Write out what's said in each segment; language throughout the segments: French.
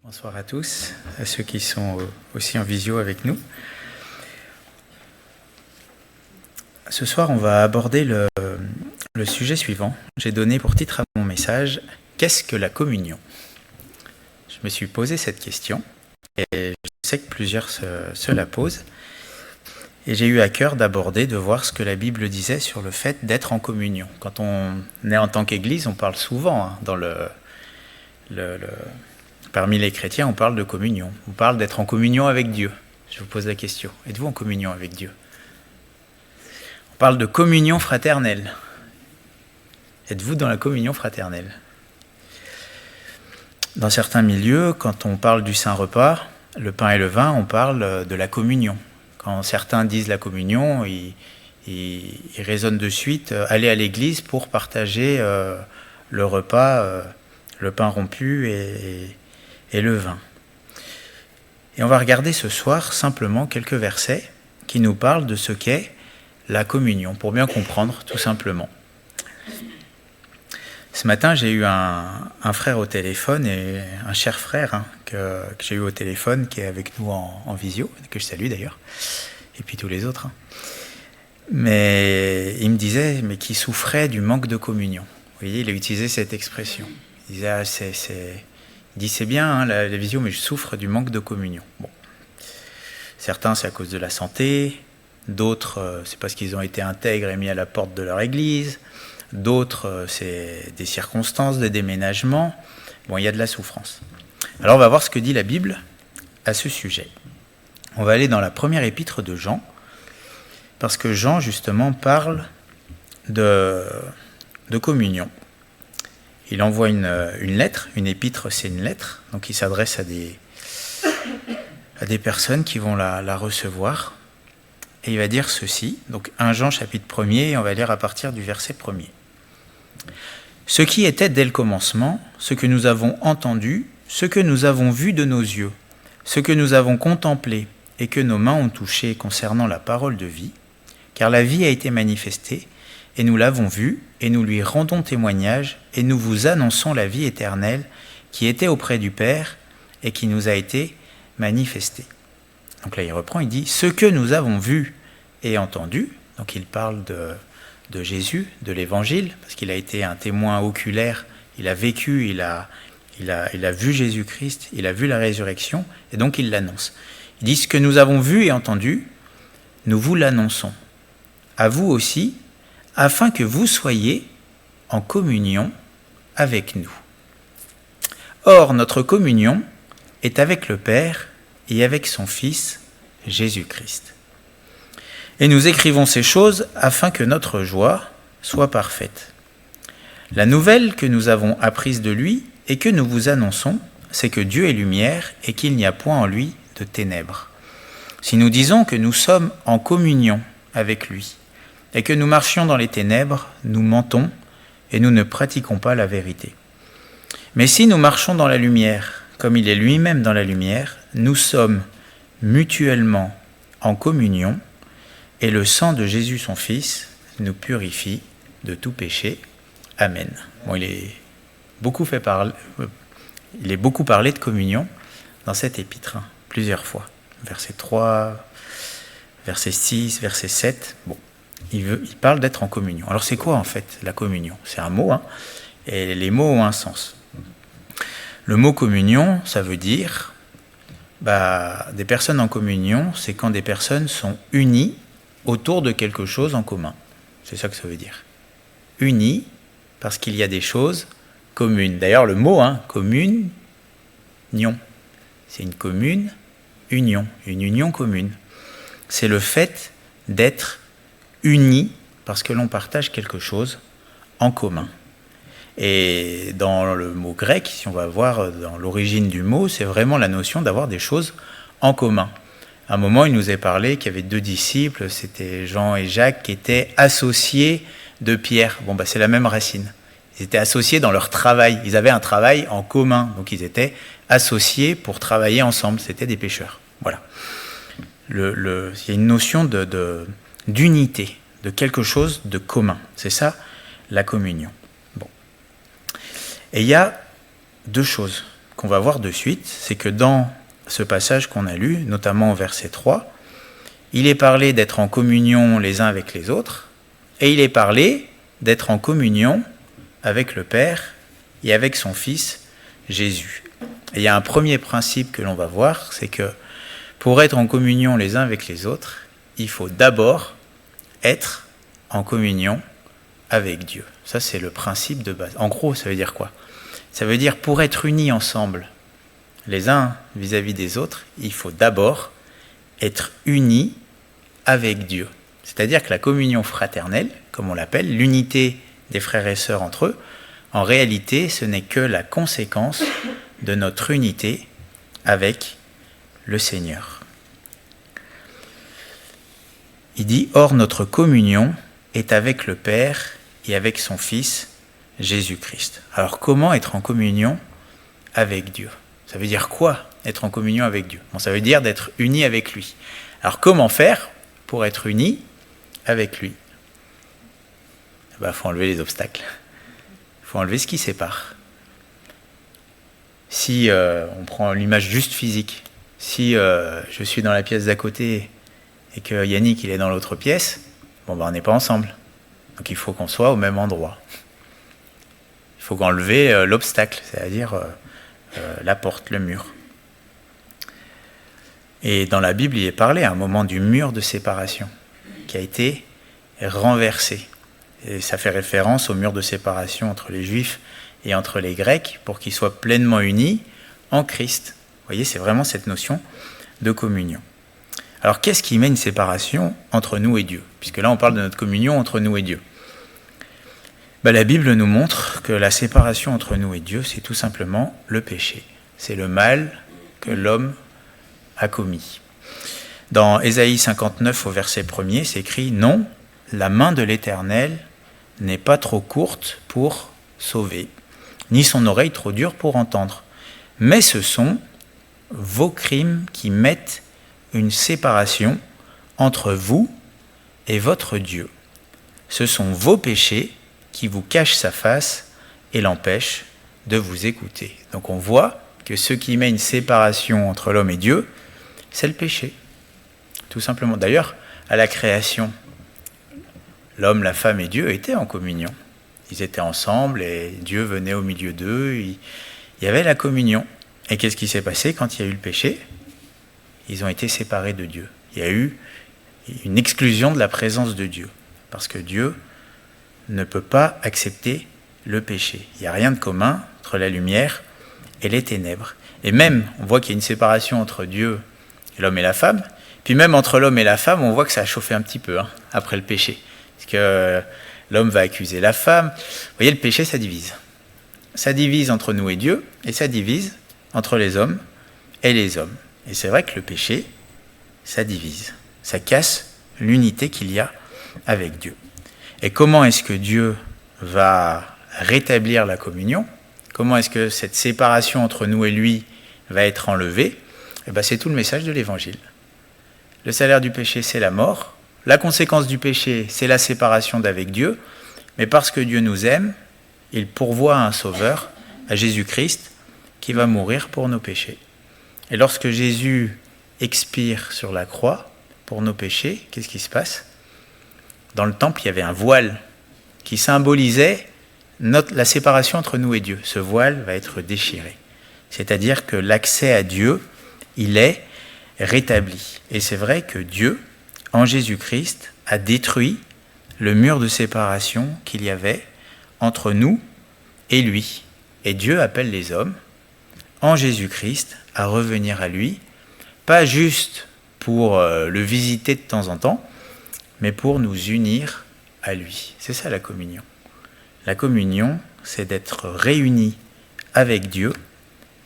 Bonsoir à tous, à ceux qui sont aussi en visio avec nous. Ce soir, on va aborder le sujet suivant. J'ai donné pour titre à mon message « Qu'est-ce que la communion ?» Je me suis posé cette question et je sais que plusieurs se la posent. Et j'ai eu à cœur d'aborder, de voir ce que la Bible disait sur le fait d'être en communion. Quand on est en tant qu'Église, on parle souvent dans parmi les chrétiens, on parle de communion. On parle d'être en communion avec Dieu. Je vous pose la question. Êtes-vous en communion avec Dieu ? On parle de communion fraternelle. Êtes-vous dans la communion fraternelle ? Dans certains milieux, quand on parle du Saint-Repas, le pain et le vin, on parle de la communion. Quand certains disent la communion, ils raisonnent de suite aller à l'église pour partager le repas, le pain rompu et le vin. Et on va regarder ce soir simplement quelques versets qui nous parlent de ce qu'est la communion, pour bien comprendre tout simplement. Ce matin, j'ai eu un frère au téléphone, et un cher frère que j'ai eu au téléphone, qui est avec nous en visio, que je salue d'ailleurs, et puis tous les autres. Mais il me disait qu'il souffrait du manque de communion. Vous voyez, il a utilisé cette expression. Il disait, il dit c'est bien la visio, mais je souffre du manque de communion. Bon. Certains, c'est à cause de la santé, d'autres, c'est parce qu'ils ont été intègres et mis à la porte de leur église. D'autres, c'est des circonstances, des déménagements. Bon, il y a de la souffrance. Alors, on va voir ce que dit la Bible à ce sujet. On va aller dans la première épître de Jean, parce que Jean, justement, parle de communion. Il envoie une lettre. Une épître, c'est une lettre. Donc, il s'adresse à des personnes qui vont la recevoir. Et il va dire ceci. Donc, 1 Jean, chapitre 1er, et on va lire à partir du verset 1er. Ce qui était dès le commencement, ce que nous avons entendu, ce que nous avons vu de nos yeux, ce que nous avons contemplé et que nos mains ont touché concernant la parole de vie, car la vie a été manifestée, et nous l'avons vue, et nous lui rendons témoignage, et nous vous annonçons la vie éternelle qui était auprès du Père et qui nous a été manifestée. Donc là, il reprend, il dit « ce que nous avons vu et entendu », donc il parle de Jésus, de l'Évangile, parce qu'il a été un témoin oculaire, il a vécu, il a vu Jésus-Christ, il a vu la résurrection, et donc il l'annonce. Il dit « ce que nous avons vu et entendu, nous vous l'annonçons, à vous aussi, afin que vous soyez en communion avec nous. Or, notre communion est avec le Père et avec son Fils, Jésus-Christ. Et nous écrivons ces choses afin que notre joie soit parfaite. La nouvelle que nous avons apprise de lui et que nous vous annonçons, c'est que Dieu est lumière et qu'il n'y a point en lui de ténèbres. Si nous disons que nous sommes en communion avec lui et que nous marchions dans les ténèbres, nous mentons et nous ne pratiquons pas la vérité. Mais si nous marchons dans la lumière, comme il est lui-même dans la lumière, nous sommes mutuellement en communion, et le sang de Jésus son Fils nous purifie de tout péché. Amen. Bon, il est beaucoup parlé de communion dans cette épître, plusieurs fois. Verset 3, verset 6, verset 7. Bon, il parle d'être en communion. Alors c'est quoi en fait la communion ? C'est un mot, et les mots ont un sens. Le mot communion, ça veut dire des personnes en communion, c'est quand des personnes sont unies autour de quelque chose en commun. C'est ça que ça veut dire. Unis parce qu'il y a des choses communes. D'ailleurs, le mot, commune, union. C'est une commune, union. Une union commune. C'est le fait d'être unis parce que l'on partage quelque chose en commun. Et dans le mot grec, si on va voir dans l'origine du mot, c'est vraiment la notion d'avoir des choses en commun. À un moment, il nous est parlé qu'il y avait 2 disciples, c'était Jean et Jacques, qui étaient associés de Pierre. Bon, c'est la même racine. Ils étaient associés dans leur travail. Ils avaient un travail en commun. Donc, ils étaient associés pour travailler ensemble. C'était des pêcheurs. Voilà. Il y a une notion d'unité, de quelque chose de commun. C'est ça, la communion. Bon. Et il y a 2 choses qu'on va voir de suite, c'est que dans ce passage qu'on a lu, notamment au verset 3, il est parlé d'être en communion les uns avec les autres, et il est parlé d'être en communion avec le Père et avec son Fils Jésus. Et il y a un premier principe que l'on va voir, c'est que pour être en communion les uns avec les autres, il faut d'abord être en communion avec Dieu. Ça, c'est le principe de base. En gros, ça veut dire quoi ? Ça veut dire pour être unis ensemble, les uns vis-à-vis des autres, il faut d'abord être unis avec Dieu. C'est-à-dire que la communion fraternelle, comme on l'appelle, l'unité des frères et sœurs entre eux, en réalité, ce n'est que la conséquence de notre unité avec le Seigneur. Il dit « Or, notre communion est avec le Père et avec son Fils, Jésus-Christ. » Alors, comment être en communion avec Dieu ? Ça veut dire quoi, être en communion avec Dieu ? Bon, ça veut dire d'être uni avec lui. Alors, comment faire pour être uni avec lui ? Il faut enlever les obstacles. Il faut enlever ce qui sépare. Si on prend l'image juste physique, si je suis dans la pièce d'à côté et que Yannick il est dans l'autre pièce, on n'est pas ensemble. Donc il faut qu'on soit au même endroit. Il faut enlever l'obstacle, c'est-à-dire la porte, le mur. Et dans la Bible, il est parlé à un moment du mur de séparation qui a été renversé. Et ça fait référence au mur de séparation entre les Juifs et entre les Grecs pour qu'ils soient pleinement unis en Christ. Vous voyez, c'est vraiment cette notion de communion. Alors, qu'est-ce qui met une séparation entre nous et Dieu ? Puisque là, on parle de notre communion entre nous et Dieu. La Bible nous montre que la séparation entre nous et Dieu, c'est tout simplement le péché. C'est le mal que l'homme a commis. Dans Ésaïe 59, au verset 1er, c'est écrit « Non, la main de l'Éternel n'est pas trop courte pour sauver, ni son oreille trop dure pour entendre. Mais ce sont vos crimes qui mettent une séparation entre vous et votre Dieu. Ce sont vos péchés qui vous cachent sa face et l'empêchent de vous écouter. » Donc on voit que ce qui met une séparation entre l'homme et Dieu, c'est le péché. Tout simplement. D'ailleurs, à la création, l'homme, la femme et Dieu étaient en communion. Ils étaient ensemble et Dieu venait au milieu d'eux. Il y avait la communion. Et qu'est-ce qui s'est passé quand il y a eu le péché ? Ils ont été séparés de Dieu. Il y a eu une exclusion de la présence de Dieu. Parce que Dieu ne peut pas accepter le péché. Il n'y a rien de commun entre la lumière et les ténèbres. Et même, on voit qu'il y a une séparation entre Dieu et l'homme et la femme. Puis même entre l'homme et la femme, on voit que ça a chauffé un petit peu après le péché. Parce que l'homme va accuser la femme. Vous voyez, le péché, ça divise. Ça divise entre nous et Dieu, et ça divise entre les hommes et les hommes. Et c'est vrai que le péché, ça divise. Ça casse l'unité qu'il y a avec Dieu. Et comment est-ce que Dieu va rétablir la communion ? Comment est-ce que cette séparation entre nous et lui va être enlevée ? C'est tout le message de l'Évangile. Le salaire du péché, c'est la mort. La conséquence du péché, c'est la séparation d'avec Dieu. Mais parce que Dieu nous aime, il pourvoit un sauveur, à Jésus-Christ, qui va mourir pour nos péchés. Et lorsque Jésus expire sur la croix pour nos péchés, qu'est-ce qui se passe ? Dans le temple, il y avait un voile qui symbolisait la séparation entre nous et Dieu. Ce voile va être déchiré. C'est-à-dire que l'accès à Dieu, il est rétabli. Et c'est vrai que Dieu, en Jésus-Christ, a détruit le mur de séparation qu'il y avait entre nous et lui. Et Dieu appelle les hommes, en Jésus-Christ, à revenir à lui, pas juste pour le visiter de temps en temps, mais pour nous unir à lui. C'est ça la communion. La communion, c'est d'être réunis avec Dieu,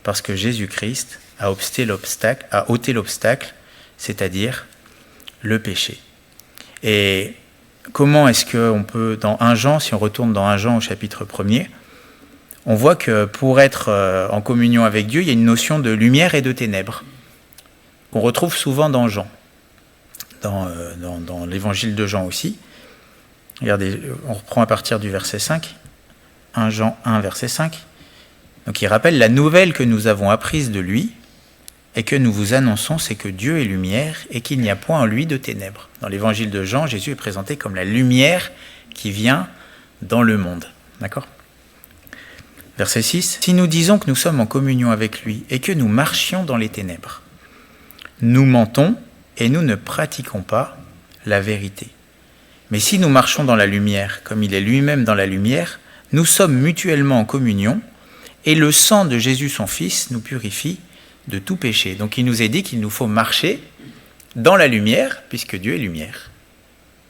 parce que Jésus-Christ a ôté l'obstacle, c'est-à-dire le péché. Et comment est-ce qu'on peut, dans 1 Jean, si on retourne dans 1 Jean au chapitre 1er, on voit que pour être en communion avec Dieu, il y a une notion de lumière et de ténèbres, qu'on retrouve souvent dans Jean, dans l'évangile de Jean aussi. Regardez, on reprend à partir du verset 5, 1 Jean 1, verset 5. Donc il rappelle la nouvelle que nous avons apprise de lui et que nous vous annonçons, c'est que Dieu est lumière et qu'il n'y a point en lui de ténèbres. Dans l'évangile de Jean, Jésus est présenté comme la lumière qui vient dans le monde. D'accord ? Verset 6. Si nous disons que nous sommes en communion avec lui et que nous marchions dans les ténèbres, nous mentons et nous ne pratiquons pas la vérité. Mais si nous marchons dans la lumière, comme il est lui-même dans la lumière, nous sommes mutuellement en communion et le sang de Jésus son Fils nous purifie de tout péché. Donc il nous est dit qu'il nous faut marcher dans la lumière, puisque Dieu est lumière,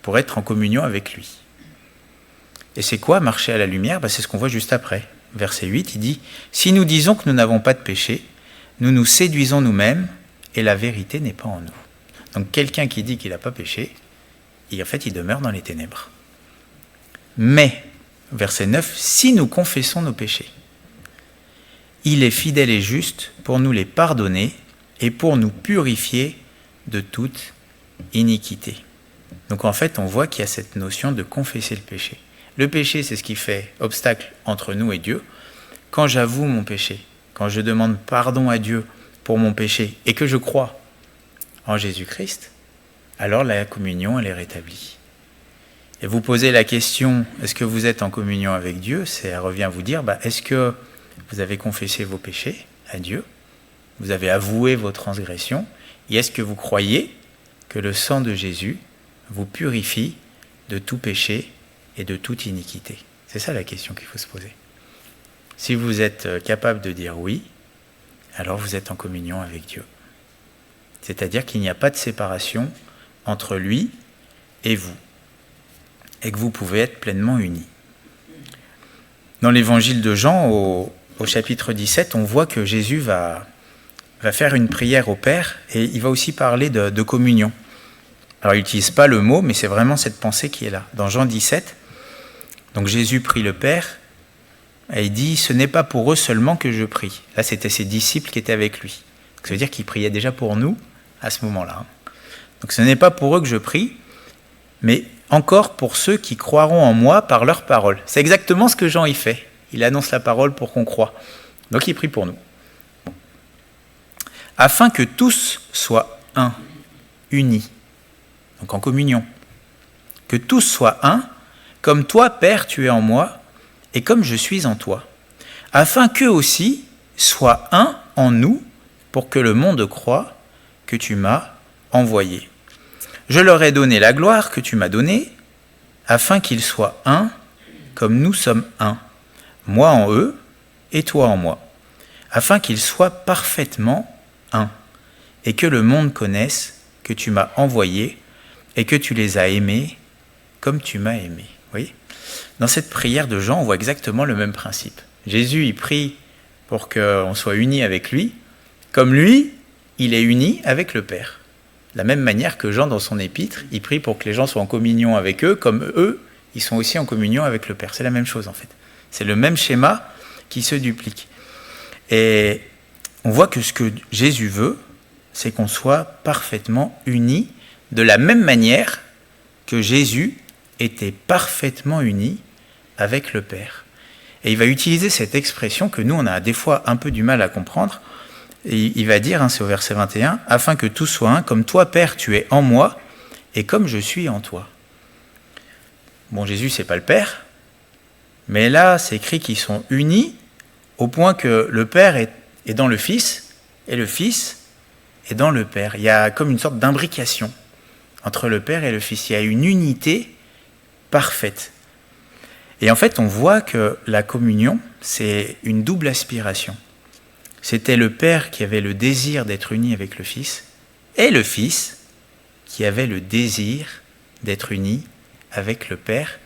pour être en communion avec lui. Et c'est quoi marcher à la lumière ? C'est ce qu'on voit juste après. Verset 8, il dit « Si nous disons que nous n'avons pas de péché, nous nous séduisons nous-mêmes et la vérité n'est pas en nous. » Donc quelqu'un qui dit qu'il n'a pas péché, en fait il demeure dans les ténèbres. Mais, verset 9, « Si nous confessons nos péchés, il est fidèle et juste pour nous les pardonner et pour nous purifier de toute iniquité. » Donc en fait, on voit qu'il y a cette notion de confesser le péché. Le péché, c'est ce qui fait obstacle entre nous et Dieu. Quand j'avoue mon péché, quand je demande pardon à Dieu pour mon péché et que je crois en Jésus-Christ, alors la communion, elle est rétablie. Et vous posez la question, est-ce que vous êtes en communion avec Dieu ? Ça revient à vous dire, est-ce que vous avez confessé vos péchés à Dieu ? Vous avez avoué vos transgressions ? Et est-ce que vous croyez que le sang de Jésus vous purifie de tout péché et de toute iniquité ? C'est ça la question qu'il faut se poser. Si vous êtes capable de dire oui, alors vous êtes en communion avec Dieu. C'est-à-dire qu'il n'y a pas de séparation entre lui et vous, et que vous pouvez être pleinement unis. Dans l'évangile de Jean, au chapitre 17, on voit que Jésus va faire une prière au Père, et il va aussi parler de communion. Alors il n'utilise pas le mot, mais c'est vraiment cette pensée qui est là. Dans Jean 17, donc Jésus prie le Père, et il dit « Ce n'est pas pour eux seulement que je prie ». Là, c'était ses disciples qui étaient avec lui. Ça veut dire qu'il priait déjà pour nous à ce moment-là. Donc ce n'est pas pour eux que je prie, mais encore pour ceux qui croiront en moi par leur parole. C'est exactement ce que Jean y fait. Il annonce la parole pour qu'on croie. Donc il prie pour nous. Afin que tous soient un, unis, donc en communion. Que tous soient un, comme toi, Père, tu es en moi, et comme je suis en toi. Afin qu'eux aussi soient un en nous, pour que le monde croie que tu m'as envoyé. Je leur ai donné la gloire que tu m'as donnée, afin qu'ils soient un, comme nous sommes un, moi en eux et toi en moi, afin qu'ils soient parfaitement un, et que le monde connaisse que tu m'as envoyé et que tu les as aimés comme tu m'as aimé. Vous voyez ? Dans cette prière de Jean, on voit exactement le même principe. Jésus, il prie pour qu'on soit unis avec lui, comme lui, il est uni avec le Père. De la même manière que Jean, dans son épître, il prie pour que les gens soient en communion avec eux, comme eux, ils sont aussi en communion avec le Père. C'est la même chose en fait. C'est le même schéma qui se duplique. Et on voit que ce que Jésus veut, c'est qu'on soit parfaitement unis de la même manière que Jésus était parfaitement uni avec le Père. Et il va utiliser cette expression que nous, on a des fois un peu du mal à comprendre. Et il va dire, c'est au verset 21, « Afin que tous soient un, comme toi, Père, tu es en moi, et comme je suis en toi. » Bon, Jésus, c'est pas le Père, mais là, c'est écrit qu'ils sont unis au point que le Père est dans le Fils, et le Fils est dans le Père. Il y a comme une sorte d'imbrication entre le Père et le Fils. Il y a une unité parfaite. Et en fait, on voit que la communion, c'est une double aspiration. C'était le Père qui avait le désir d'être uni avec le Fils, et le Fils qui avait le désir d'être uni avec le Père,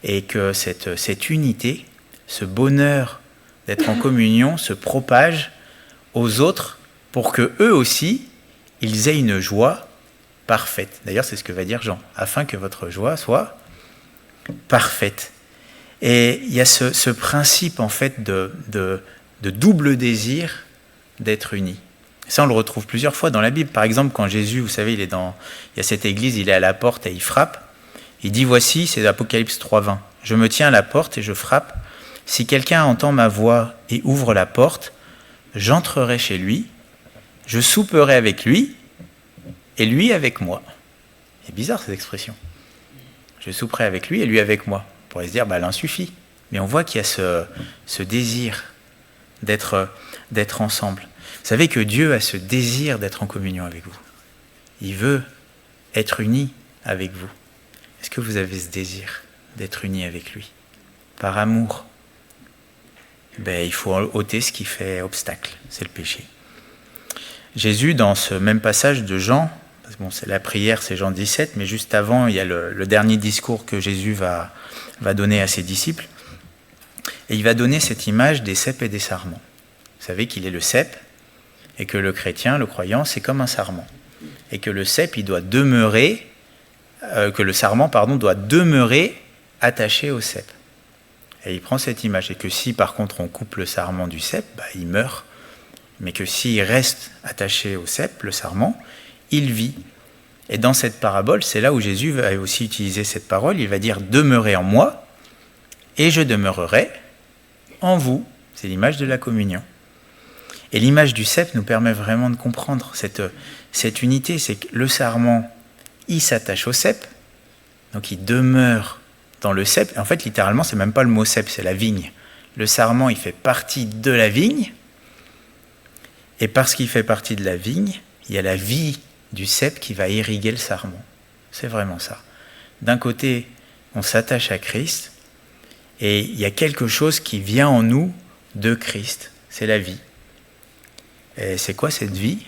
et que cette unité, ce bonheur d'être en communion se propage aux autres pour que eux aussi, ils aient une joie parfaite. D'ailleurs, c'est ce que va dire Jean, afin que votre joie soit parfaite. Et il y a ce principe en fait de double désir d'être unis. Ça, on le retrouve plusieurs fois dans la Bible. Par exemple, quand Jésus, vous savez, il y a cette église, il est à la porte et il frappe. Il dit, voici, c'est Apocalypse 3:20. Je me tiens à la porte et je frappe. Si quelqu'un entend ma voix et ouvre la porte, j'entrerai chez lui, je souperai avec lui et lui avec moi. C'est bizarre cette expression. Je souperai avec lui et lui avec moi. On pourrait se dire, l'un suffit. Mais on voit qu'il y a ce désir d'être ensemble. Vous savez que Dieu a ce désir d'être en communion avec vous. Il veut être uni avec vous. Est-ce que vous avez ce désir d'être uni avec lui? Par amour. Il faut ôter ce qui fait obstacle, c'est le péché. Jésus, dans ce même passage de Jean, c'est la prière, c'est Jean 17, mais juste avant, il y a le dernier discours que Jésus va donner à ses disciples. Et il va donner cette image des cèpes et des sarments. Vous savez qu'il est le cep, et que le chrétien, le croyant, c'est comme un sarment. Et que le cep, il doit demeurer, que le sarment, doit demeurer attaché au cep. Et il prend cette image. Et que si, par contre, on coupe le sarment du cep, il meurt. Mais que s'il reste attaché au cep, le sarment, il vit. Et dans cette parabole, c'est là où Jésus va aussi utiliser cette parole. Il va dire « Demeurez en moi, et je demeurerai en vous ». C'est l'image de la communion. Et l'image du cep nous permet vraiment de comprendre cette unité. C'est que le sarment, il s'attache au cep, donc il demeure dans le cep. En fait, littéralement, c'est même pas le mot cep, c'est la vigne. Le sarment, il fait partie de la vigne. Et parce qu'il fait partie de la vigne, il y a la vie du cep qui va irriguer le sarment. C'est vraiment ça. D'un côté, on s'attache à Christ, et il y a quelque chose qui vient en nous de Christ. C'est la vie. Et c'est quoi cette vie ?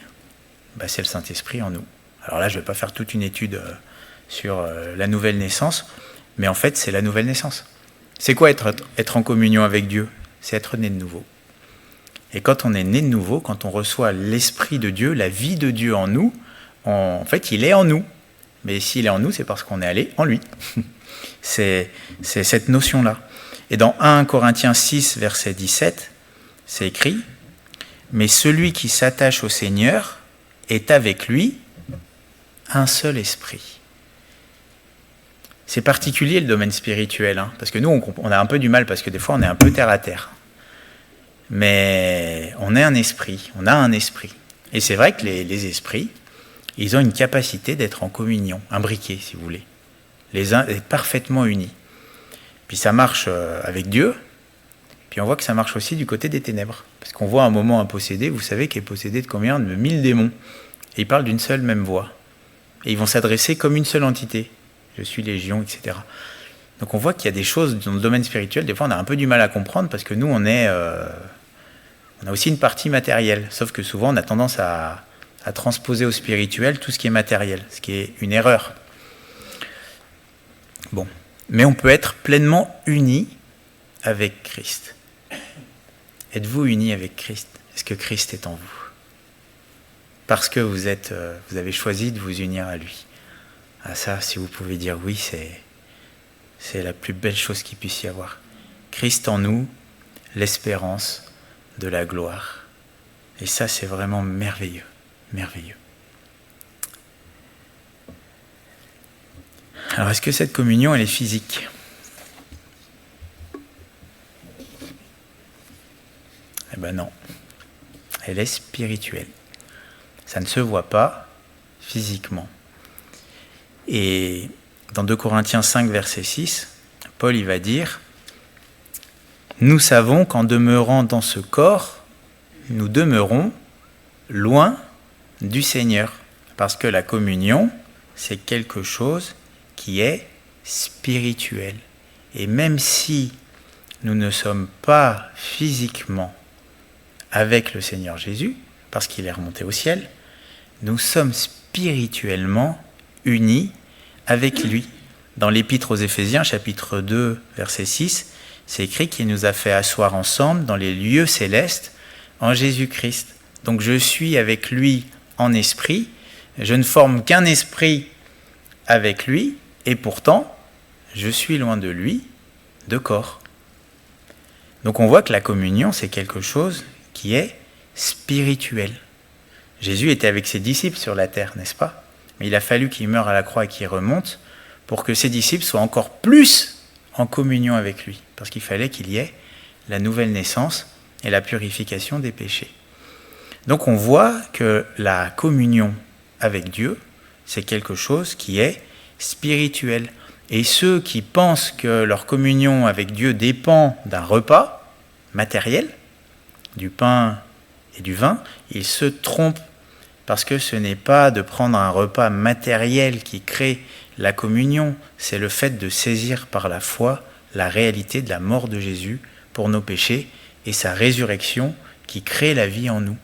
C'est le Saint-Esprit en nous. Alors là, je ne vais pas faire toute une étude sur la nouvelle naissance, mais en fait, c'est la nouvelle naissance. C'est quoi être en communion avec Dieu ? C'est être né de nouveau. Et quand on est né de nouveau, quand on reçoit l'Esprit de Dieu, la vie de Dieu en nous, en fait, il est en nous. Mais s'il est en nous, c'est parce qu'on est allé en lui. C'est cette notion-là. Et dans 1 Corinthiens 6, verset 17, c'est écrit « Mais celui qui s'attache au Seigneur est avec lui un seul esprit. » C'est particulier le domaine spirituel, parce que nous, on a un peu du mal, parce que des fois, on est un peu terre à terre. Mais on est un esprit, on a un esprit. Et c'est vrai que les esprits, ils ont une capacité d'être en communion, imbriqués, si vous voulez. Les uns être parfaitement unis. Puis ça marche avec Dieu, puis on voit que ça marche aussi du côté des ténèbres. Parce qu'on voit un moment un possédé, vous savez qu'il est possédé de combien ? De 1000 démons. Et ils parlent d'une seule même voix. Et ils vont s'adresser comme une seule entité. Je suis légion, etc. Donc on voit qu'il y a des choses dans le domaine spirituel, des fois on a un peu du mal à comprendre, parce que nous on a aussi une partie matérielle. Sauf que souvent on a tendance à transposer au spirituel tout ce qui est matériel, ce qui est une erreur. Bon. Mais on peut être pleinement unis avec Christ. Êtes-vous unis avec Christ ? Est-ce que Christ est en vous ? Parce que vous avez choisi de vous unir à lui. Ah ça, si vous pouvez dire oui, c'est la plus belle chose qu'il puisse y avoir. Christ en nous, l'espérance de la gloire. Et ça, c'est vraiment merveilleux, merveilleux. Alors, est-ce que cette communion, elle est physique ? Eh bien non. Elle est spirituelle. Ça ne se voit pas physiquement. Et dans 2 Corinthiens 5, verset 6, Paul il va dire « Nous savons qu'en demeurant dans ce corps, nous demeurons loin du Seigneur. » Parce que la communion, c'est quelque chose qui est spirituel. Et même si nous ne sommes pas physiquement avec le Seigneur Jésus, parce qu'il est remonté au ciel, nous sommes spirituellement unis avec lui. Dans l'Épître aux Éphésiens, chapitre 2, verset 6, c'est écrit qu'il nous a fait asseoir ensemble dans les lieux célestes en Jésus-Christ. Donc je suis avec lui en esprit, je ne forme qu'un esprit avec lui, et pourtant, je suis loin de lui, de corps. Donc on voit que la communion, c'est quelque chose qui est spirituel. Jésus était avec ses disciples sur la terre, n'est-ce pas ? Mais il a fallu qu'il meure à la croix et qu'il remonte pour que ses disciples soient encore plus en communion avec lui. Parce qu'il fallait qu'il y ait la nouvelle naissance et la purification des péchés. Donc on voit que la communion avec Dieu, c'est quelque chose qui est spirituel. Et ceux qui pensent que leur communion avec Dieu dépend d'un repas matériel, du pain et du vin, ils se trompent, parce que ce n'est pas de prendre un repas matériel qui crée la communion, c'est le fait de saisir par la foi la réalité de la mort de Jésus pour nos péchés et sa résurrection qui crée la vie en nous.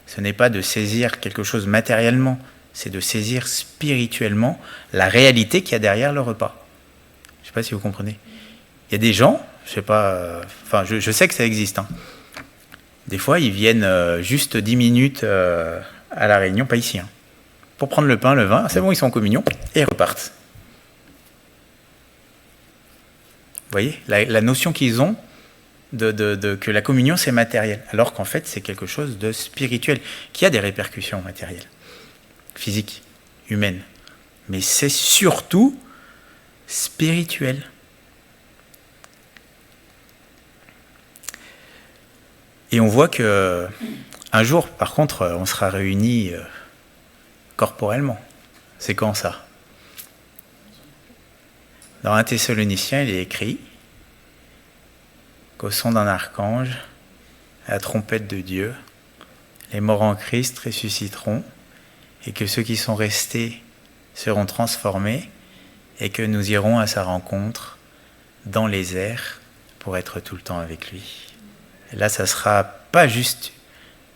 Ce n'est pas de saisir quelque chose matériellement, c'est de saisir spirituellement la réalité qu'il y a derrière le repas. Je ne sais pas si vous comprenez. Il y a des gens, je sais que ça existe. Des fois, ils viennent juste 10 minutes à la réunion, pas ici, pour prendre le pain, le vin, c'est bon, ils sont en communion, et ils repartent. Vous voyez, la notion qu'ils ont que la communion, c'est matériel, alors qu'en fait, c'est quelque chose de spirituel, qui a des répercussions matérielles, physiques, humaines, mais c'est surtout spirituel. Et on voit que un jour, par contre, on sera réunis corporellement. C'est quand ça? Dans 1 Thessaloniciens, il est écrit qu'au son d'un archange, à la trompette de Dieu, les morts en Christ ressusciteront et que ceux qui sont restés seront transformés et que nous irons à sa rencontre dans les airs pour être tout le temps avec lui. Et là, ça ne sera pas juste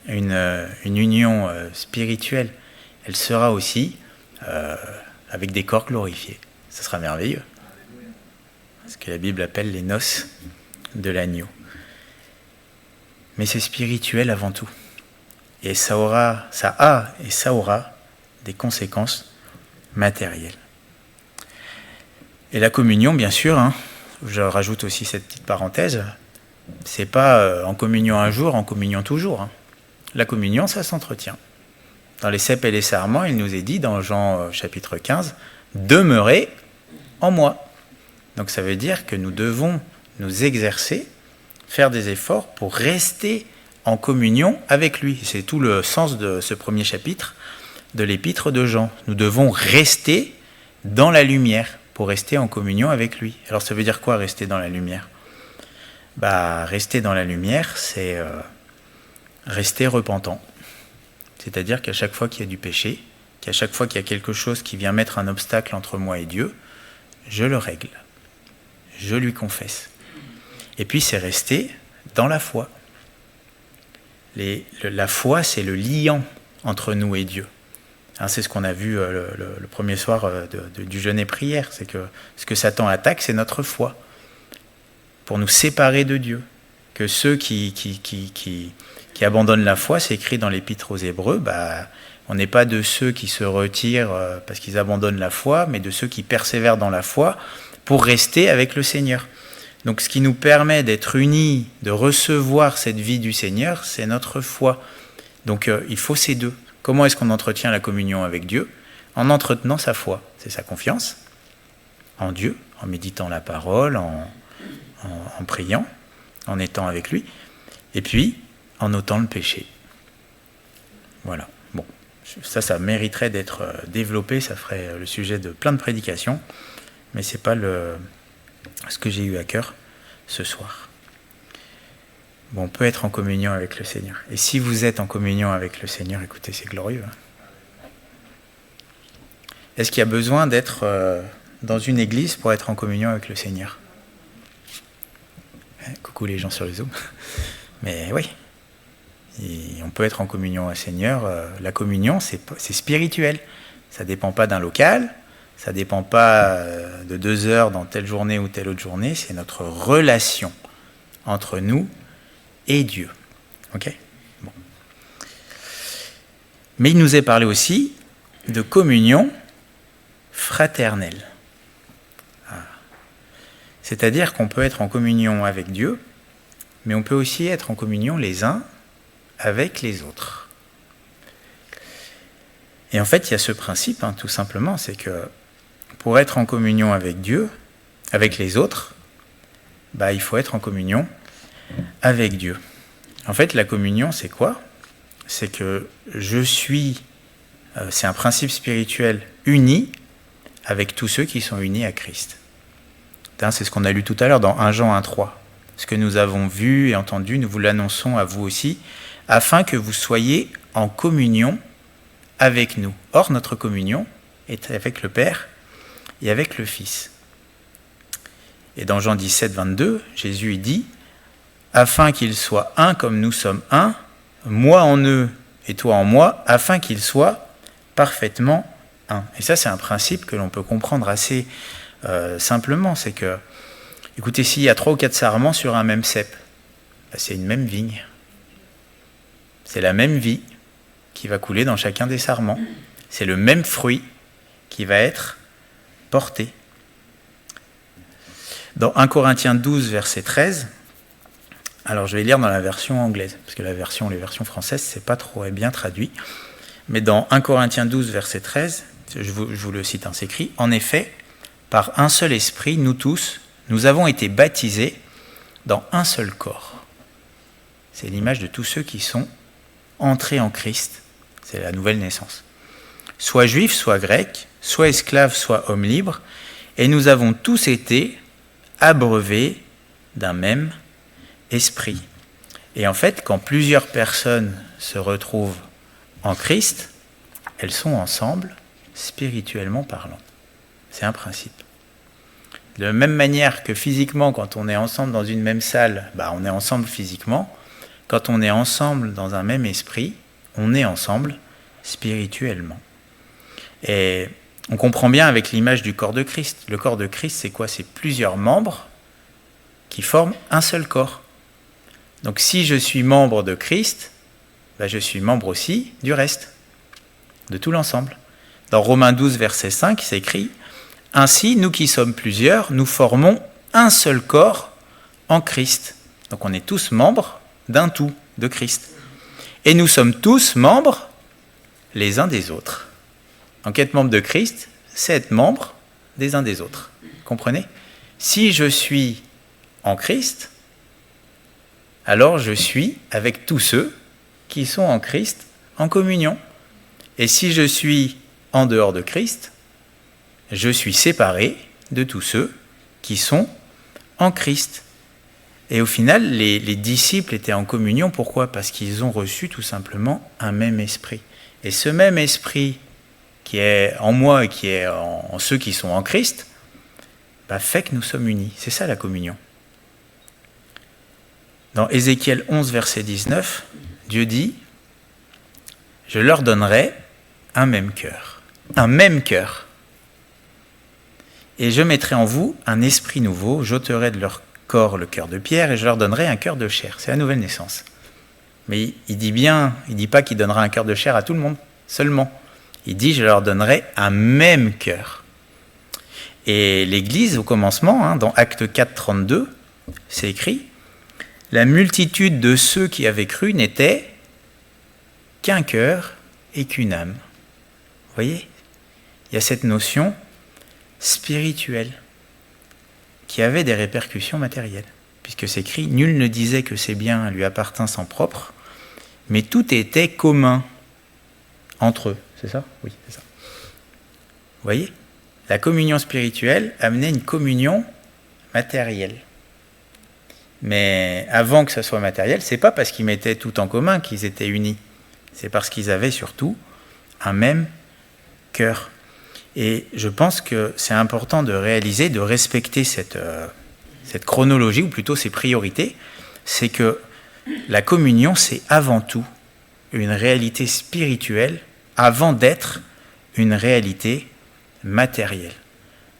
une union spirituelle, elle sera aussi avec des corps glorifiés. Ce sera merveilleux. Ce que la Bible appelle les noces de l'agneau. Mais c'est spirituel avant tout. Et ça aura des conséquences matérielles. Et la communion, bien sûr, je rajoute aussi cette petite parenthèse, c'est pas en communion un jour, en communion toujours. La communion, ça s'entretient. Dans les cèpes et les sarments, il nous est dit, dans Jean chapitre 15, « Demeurez en moi ». Donc ça veut dire que nous devons nous exercer, faire des efforts pour rester en communion avec lui. C'est tout le sens de ce premier chapitre de l'épître de Jean. Nous devons rester dans la lumière pour rester en communion avec lui. Alors ça veut dire quoi, rester dans la lumière ? Rester dans la lumière, c'est rester repentant. C'est-à-dire qu'à chaque fois qu'il y a du péché, qu'à chaque fois qu'il y a quelque chose qui vient mettre un obstacle entre moi et Dieu, je le règle. Je lui confesse. Et puis c'est rester dans la foi. La foi, c'est le liant entre nous et Dieu. C'est ce qu'on a vu le premier soir du jeûne et prière. C'est que ce que Satan attaque, c'est notre foi. Pour nous séparer de Dieu. Que ceux qui abandonnent la foi, c'est écrit dans l'Épître aux Hébreux, on n'est pas de ceux qui se retirent parce qu'ils abandonnent la foi, mais de ceux qui persévèrent dans la foi pour rester avec le Seigneur. Donc ce qui nous permet d'être unis, de recevoir cette vie du Seigneur, c'est notre foi. Donc il faut ces deux. Comment est-ce qu'on entretient la communion avec Dieu ? En entretenant sa foi. C'est sa confiance en Dieu, en méditant la parole, en priant, en étant avec lui, et puis en ôtant le péché. Voilà. Bon, ça mériterait d'être développé, ça ferait le sujet de plein de prédications, mais c'est pas ce que j'ai eu à cœur ce soir. Bon, on peut être en communion avec le Seigneur. Et si vous êtes en communion avec le Seigneur, écoutez, c'est glorieux. Est-ce qu'il y a besoin d'être dans une église pour être en communion avec le Seigneur ? Coucou les gens sur le Zoom. Mais oui, et on peut être en communion avec le Seigneur. La communion, c'est spirituel. Ça ne dépend pas d'un local, ça ne dépend pas de 2 heures dans telle journée ou telle autre journée. C'est notre relation entre nous et Dieu. Ok ? Bon. Mais il nous est parlé aussi de communion fraternelle. C'est-à-dire qu'on peut être en communion avec Dieu, mais on peut aussi être en communion les uns avec les autres. Et en fait, il y a ce principe, tout simplement, c'est que pour être en communion avec Dieu, avec les autres, il faut être en communion avec Dieu. En fait, la communion, c'est quoi? C'est que je suis, c'est un principe spirituel uni avec tous ceux qui sont unis à Christ. C'est ce qu'on a lu tout à l'heure dans 1 Jean 1,3. Ce que nous avons vu et entendu, nous vous l'annonçons à vous aussi, afin que vous soyez en communion avec nous. Or, notre communion est avec le Père et avec le Fils. Et dans Jean 17, 22, Jésus dit « Afin qu'ils soient un comme nous sommes un, moi en eux et toi en moi, afin qu'ils soient parfaitement un. » Et ça, c'est un principe que l'on peut comprendre assez simplement. C'est que, écoutez, s'il y a 3 ou 4 sarments sur un même cep, c'est une même vigne. C'est la même vie qui va couler dans chacun des sarments. C'est le même fruit qui va être porté. Dans 1 Corinthiens 12, verset 13, alors je vais lire dans la version anglaise, parce que les versions françaises, c'est pas trop bien traduit. Mais dans 1 Corinthiens 12, verset 13, je vous le cite, c'est écrit « En effet, par un seul esprit, nous tous, nous avons été baptisés dans un seul corps. » C'est l'image de tous ceux qui sont entrés en Christ. C'est la nouvelle naissance. Soit juifs, soit grecs, soit esclaves, soit hommes libres, et nous avons tous été abreuvés d'un même esprit. Et en fait, quand plusieurs personnes se retrouvent en Christ, elles sont ensemble, spirituellement parlant. C'est un principe. De la même manière que physiquement, quand on est ensemble dans une même salle, on est ensemble physiquement. Quand on est ensemble dans un même esprit, on est ensemble spirituellement. Et on comprend bien avec l'image du corps de Christ. Le corps de Christ, c'est quoi? C'est plusieurs membres qui forment un seul corps. Donc si je suis membre de Christ, je suis membre aussi du reste, de tout l'ensemble. Dans Romains 12, verset 5, c'est écrit « Ainsi, nous qui sommes plusieurs, nous formons un seul corps en Christ. » Donc on est tous membres d'un tout, de Christ. Et nous sommes tous membres les uns des autres. Donc être membre de Christ, c'est être membre des uns des autres. Comprenez? Si je suis en Christ, alors je suis avec tous ceux qui sont en Christ en communion. Et si je suis en dehors de Christ, je suis séparé de tous ceux qui sont en Christ. Et au final, les disciples étaient en communion. Pourquoi? Parce qu'ils ont reçu tout simplement un même esprit. Et ce même esprit qui est en moi et qui est en ceux qui sont en Christ, fait que nous sommes unis. C'est ça la communion. Dans Ézéchiel 11, verset 19, Dieu dit « Je leur donnerai un même cœur. Un même cœur. Et je mettrai en vous un esprit nouveau, j'ôterai de leur corps le cœur de pierre et je leur donnerai un cœur de chair. » C'est la nouvelle naissance. Mais il dit pas qu'il donnera un cœur de chair à tout le monde, seulement. Il dit « Je leur donnerai un même cœur. » Et l'Église, au commencement, dans Actes 4, 32, c'est écrit « La multitude de ceux qui avaient cru n'était qu'un cœur et qu'une âme. » Vous voyez? Il y a cette notion spirituelle qui avait des répercussions matérielles. Puisque c'est écrit « Nul ne disait que ses biens lui appartinssent en propre, mais tout était commun entre eux. » C'est ça? Oui, c'est ça. Vous voyez? La communion spirituelle amenait une communion matérielle. Mais avant que ça soit matériel, c'est pas parce qu'ils mettaient tout en commun qu'ils étaient unis. C'est parce qu'ils avaient surtout un même cœur. Et je pense que c'est important de réaliser, de respecter cette chronologie, ou plutôt ces priorités. C'est que la communion, c'est avant tout une réalité spirituelle avant d'être une réalité matérielle.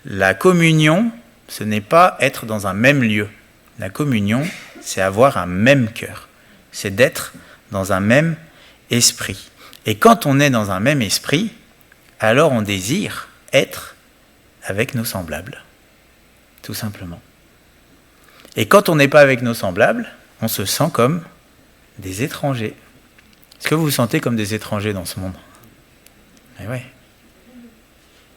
La communion, ce n'est pas être dans un même lieu. La communion, c'est avoir un même cœur. C'est d'être dans un même esprit. Et quand on est dans un même esprit, alors on désire être avec nos semblables. Tout simplement. Et quand on n'est pas avec nos semblables, on se sent comme des étrangers. Est-ce que vous vous sentez comme des étrangers dans ce monde? Eh ouais.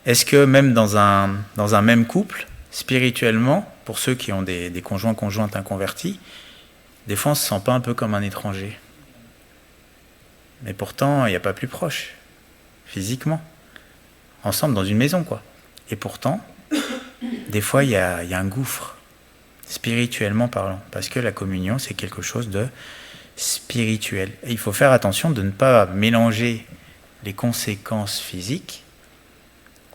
Est-ce que même dans un même couple, spirituellement, pour ceux qui ont des conjoints, conjointes inconvertis, Des fois, on ne se sent pas un peu comme un étranger. Mais pourtant, il n'y a pas plus proche, physiquement. Ensemble dans une maison, quoi. Et pourtant, des fois, il y a un gouffre, spirituellement parlant. Parce que la communion, c'est quelque chose de spirituel. Et il faut faire attention de ne pas mélanger les conséquences physiques,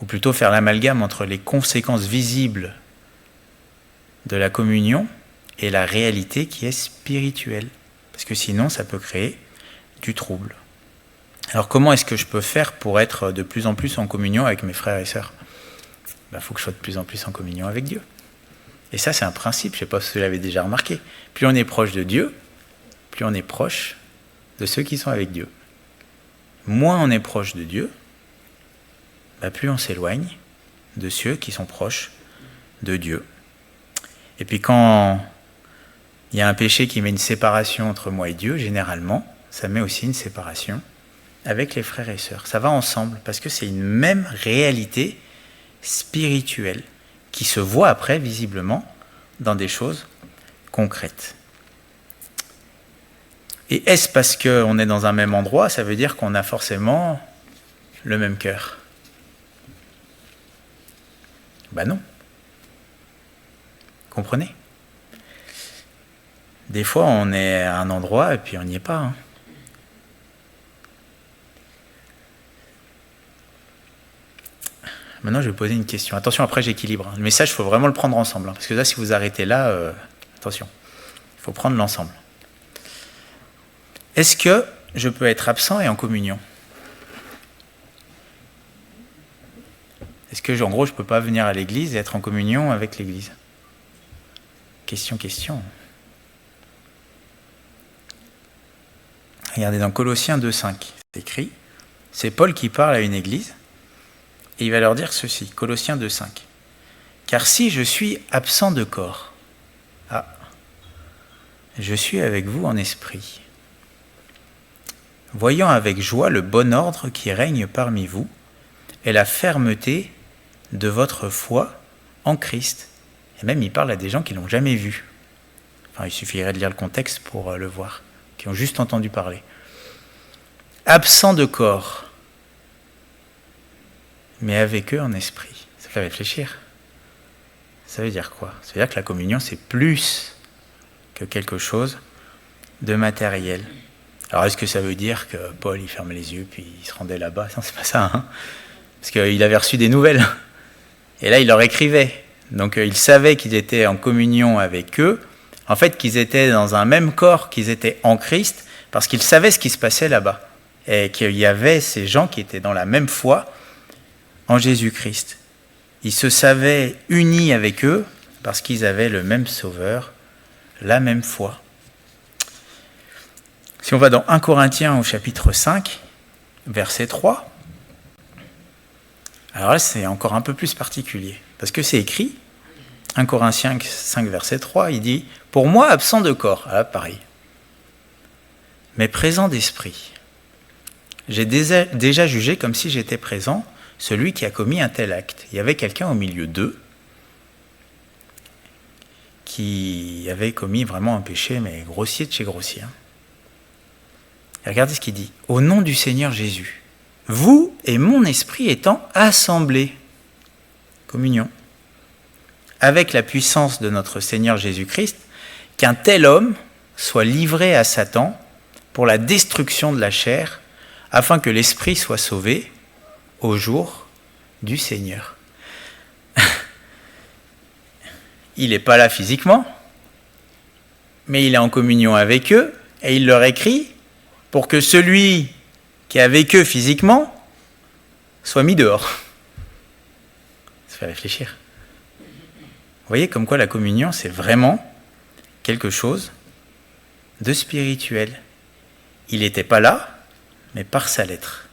ou plutôt faire l'amalgame entre les conséquences visibles de la communion et la réalité qui est spirituelle. Parce que sinon, ça peut créer du trouble. Alors comment est-ce que je peux faire pour être de plus en plus en communion avec mes frères et sœurs ? Faut que je sois de plus en plus en communion avec Dieu. Et ça, c'est un principe, je ne sais pas si vous l'avez déjà remarqué. Plus on est proche de Dieu, plus on est proche de ceux qui sont avec Dieu. Moins on est proche de Dieu, plus on s'éloigne de ceux qui sont proches de Dieu. Et puis quand il y a un péché qui met une séparation entre moi et Dieu, généralement, ça met aussi une séparation avec les frères et sœurs. Ça va ensemble, parce que c'est une même réalité spirituelle qui se voit après, visiblement, dans des choses concrètes. Et est-ce parce qu'on est dans un même endroit, ça veut dire qu'on a forcément le même cœur ? Non. Comprenez ? Des fois, on est à un endroit et puis on n'y est pas. Maintenant, je vais poser une question. Attention, après, j'équilibre. Le message, il faut vraiment le prendre ensemble. Parce que là, si vous arrêtez là, attention, il faut prendre l'ensemble. Est-ce que je peux être absent et en communion ? Est-ce que, en gros, je ne peux pas venir à l'église et être en communion avec l'église ? Question. Regardez dans Colossiens 2,5, c'est écrit, c'est Paul qui parle à une église, et il va leur dire ceci, Colossiens 2,5. Car si je suis absent de corps, je suis avec vous en esprit, voyant avec joie le bon ordre qui règne parmi vous, et la fermeté de votre foi en Christ. Et même il parle à des gens qui ne l'ont jamais vu. Il suffirait de lire le contexte pour le voir, qui ont juste entendu parler. Absent de corps, mais avec eux en esprit. Ça fait réfléchir. Ça veut dire quoi ? Ça veut dire que la communion, c'est plus que quelque chose de matériel. Alors, est-ce que ça veut dire que Paul, il fermait les yeux, puis il se rendait là-bas ? Non, c'est pas ça, Parce qu'il avait reçu des nouvelles. Et là, il leur écrivait. Donc, il savait qu'ils étaient en communion avec eux. En fait, qu'ils étaient dans un même corps, qu'ils étaient en Christ, parce qu'il savait ce qui se passait là-bas. Et qu'il y avait ces gens qui étaient dans la même foi en Jésus-Christ. Ils se savaient unis avec eux, parce qu'ils avaient le même Sauveur, la même foi. Si on va dans 1 Corinthiens au chapitre 5, verset 3, alors là, c'est encore un peu plus particulier, parce que c'est écrit, 1 Corinthiens 5, verset 3, il dit « Pour moi, absent de corps », là, pareil, « mais présent d'esprit. J'ai déjà jugé comme si j'étais présent celui qui a commis un tel acte. » Il y avait quelqu'un au milieu d'eux qui avait commis vraiment un péché, mais grossier de chez grossier. Et regardez ce qu'il dit. « Au nom du Seigneur Jésus, vous et mon esprit étant assemblés, communion, avec la puissance de notre Seigneur Jésus-Christ, qu'un tel homme soit livré à Satan pour la destruction de la chair, afin que l'esprit soit sauvé au jour du Seigneur. » Il n'est pas là physiquement, mais il est en communion avec eux, et il leur écrit pour que celui qui est avec eux physiquement soit mis dehors. Ça fait réfléchir. Vous voyez comme quoi la communion, c'est vraiment quelque chose de spirituel. Il n'était pas là, mais par sa lettre.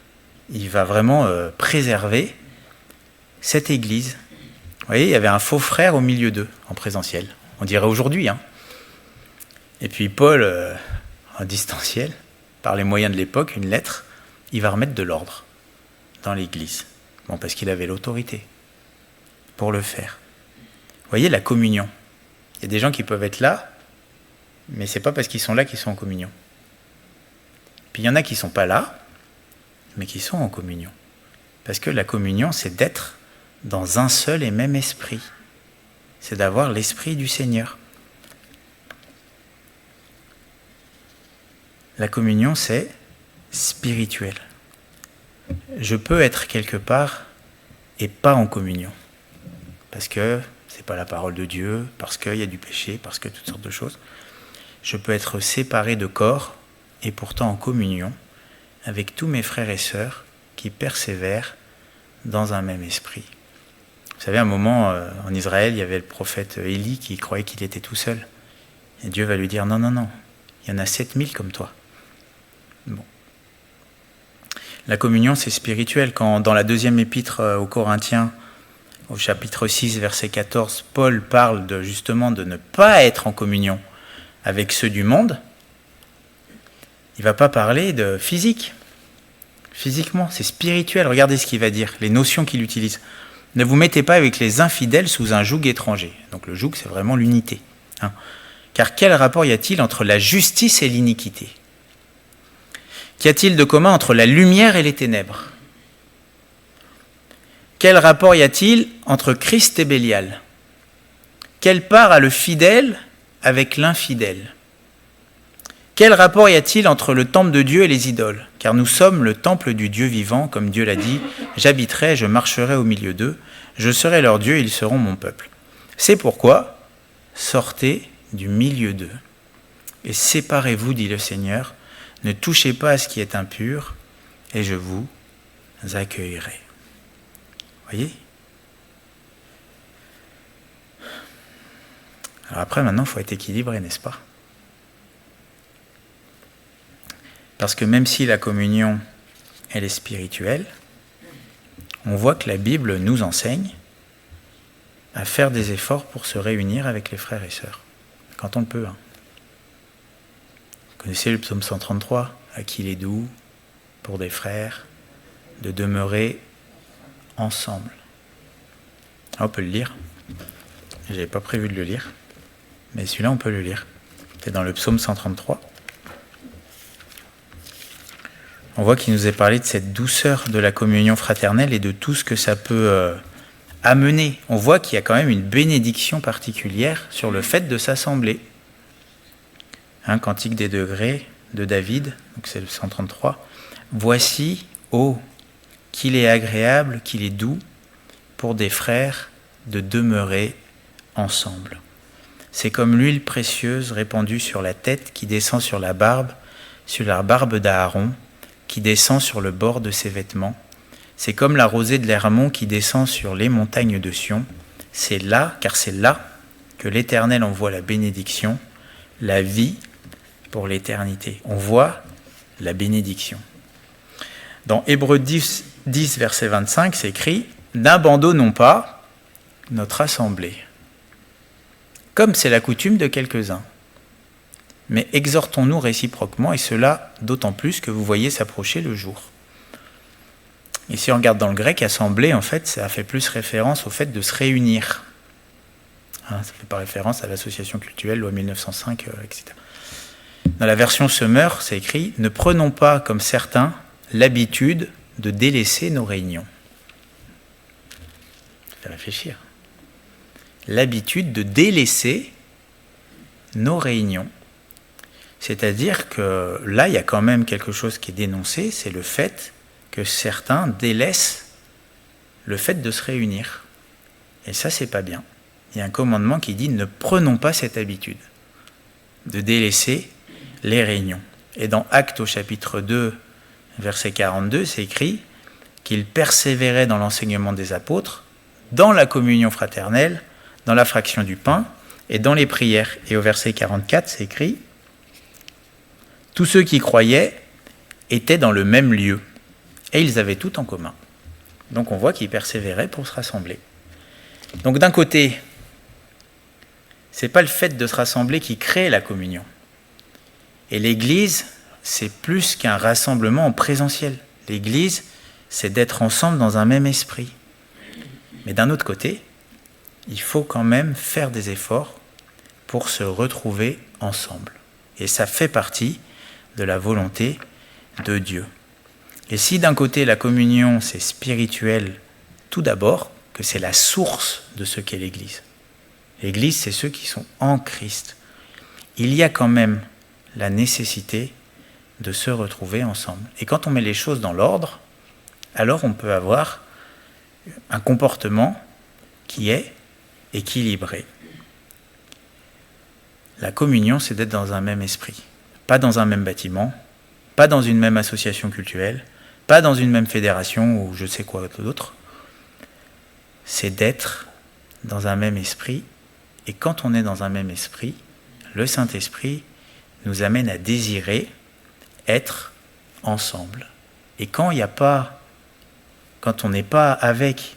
Il va vraiment préserver cette église. Vous voyez, il y avait un faux frère au milieu d'eux, en présentiel. On dirait aujourd'hui. Et puis Paul, en distanciel, par les moyens de l'époque, une lettre, il va remettre de l'ordre dans l'église. Parce qu'il avait l'autorité pour le faire. Vous voyez, la communion. Il y a des gens qui peuvent être là, mais c'est pas parce qu'ils sont là qu'ils sont en communion. Puis il y en a qui sont pas là, mais qui sont en communion. Parce que la communion, c'est d'être dans un seul et même esprit. C'est d'avoir l'esprit du Seigneur. La communion, c'est spirituel. Je peux être quelque part et pas en communion. Parce que c'est pas la parole de Dieu, parce qu'il y a du péché, parce que toutes sortes de choses. Je peux être séparé de corps et pourtant en communion avec tous mes frères et sœurs qui persévèrent dans un même esprit. Vous savez, à un moment, en Israël, il y avait le prophète Élie qui croyait qu'il était tout seul. Et Dieu va lui dire, non, il y en a 7000 comme toi. Bon. La communion, c'est spirituel. Quand dans la deuxième épître aux Corinthiens, au chapitre 6, verset 14, Paul parle justement de ne pas être en communion avec ceux du monde, il ne va pas parler de physique. Physiquement, c'est spirituel. Regardez ce qu'il va dire, les notions qu'il utilise. Ne vous mettez pas avec les infidèles sous un joug étranger. Donc le joug, c'est vraiment l'unité. Car quel rapport y a-t-il entre la justice et l'iniquité ? Qu'y a-t-il de commun entre la lumière et les ténèbres ? Quel rapport y a-t-il entre Christ et Bélial ? Quelle part a le fidèle avec l'infidèle ? Quel rapport y a-t-il entre le temple de Dieu et les idoles ? Car nous sommes le temple du Dieu vivant, comme Dieu l'a dit, « J'habiterai, je marcherai au milieu d'eux, je serai leur Dieu, ils seront mon peuple. » C'est pourquoi, sortez du milieu d'eux et séparez-vous, dit le Seigneur, ne touchez pas à ce qui est impur, et je vous accueillerai. Voyez ? Alors après, maintenant, il faut être équilibré, n'est-ce pas ? Parce que même si la communion, elle est spirituelle, on voit que la Bible nous enseigne à faire des efforts pour se réunir avec les frères et sœurs, quand on le peut. Vous connaissez le psaume 133, « À qui il est doux, pour des frères, de demeurer ensemble ». On peut le lire. Je n'avais pas prévu de le lire, mais celui-là, on peut le lire. C'est dans le psaume 133. On voit qu'il nous est parlé de cette douceur de la communion fraternelle et de tout ce que ça peut amener. On voit qu'il y a quand même une bénédiction particulière sur le fait de s'assembler. Cantique des degrés de David, donc c'est le 133. « Voici, ô, qu'il est agréable, qu'il est doux pour des frères de demeurer ensemble. C'est comme l'huile précieuse répandue sur la tête qui descend sur la barbe d'Aaron, qui descend sur le bord de ses vêtements. C'est comme la rosée de l'Hermon qui descend sur les montagnes de Sion. C'est là, car c'est là que l'Éternel envoie la bénédiction, la vie pour l'éternité. » On voit la bénédiction. Dans Hébreux 10, verset 25, c'est écrit « N'abandonnons pas notre assemblée, comme c'est la coutume de quelques-uns. Mais exhortons-nous réciproquement, et cela d'autant plus que vous voyez s'approcher le jour. » Et si on regarde dans le grec, assemblée, en fait, ça fait plus référence au fait de se réunir. Ça ne fait pas référence à l'association cultuelle, loi 1905, etc. Dans la version Semeur, c'est écrit « Ne prenons pas, comme certains, l'habitude de délaisser nos réunions. » Ça fait réfléchir. L'habitude de délaisser nos réunions. C'est-à-dire que là, il y a quand même quelque chose qui est dénoncé, c'est le fait que certains délaissent le fait de se réunir. Et ça, c'est pas bien. Il y a un commandement qui dit « Ne prenons pas cette habitude de délaisser les réunions. » Et dans Actes au chapitre 2, verset 42, c'est écrit qu'ils persévéraient dans l'enseignement des apôtres, dans la communion fraternelle, dans la fraction du pain et dans les prières. Et au verset 44, c'est écrit « Tous ceux qui croyaient étaient dans le même lieu et ils avaient tout en commun. » Donc on voit qu'ils persévéraient pour se rassembler. Donc d'un côté, ce n'est pas le fait de se rassembler qui crée la communion. Et l'Église, c'est plus qu'un rassemblement en présentiel. L'Église, c'est d'être ensemble dans un même esprit. Mais d'un autre côté, il faut quand même faire des efforts pour se retrouver ensemble. Et ça fait partie de la volonté de Dieu. Et si d'un côté la communion c'est spirituel tout d'abord, que c'est la source de ce qu'est l'Église. L'Église, c'est ceux qui sont en Christ. Il y a quand même la nécessité de se retrouver ensemble. Et quand on met les choses dans l'ordre, alors on peut avoir un comportement qui est équilibré. La communion, c'est d'être dans un même esprit, pas dans un même bâtiment, pas dans une même association cultuelle, pas dans une même fédération ou je sais quoi d'autre. C'est d'être dans un même esprit. Et quand on est dans un même esprit, le Saint-Esprit nous amène à désirer être ensemble. Et quand on n'est pas avec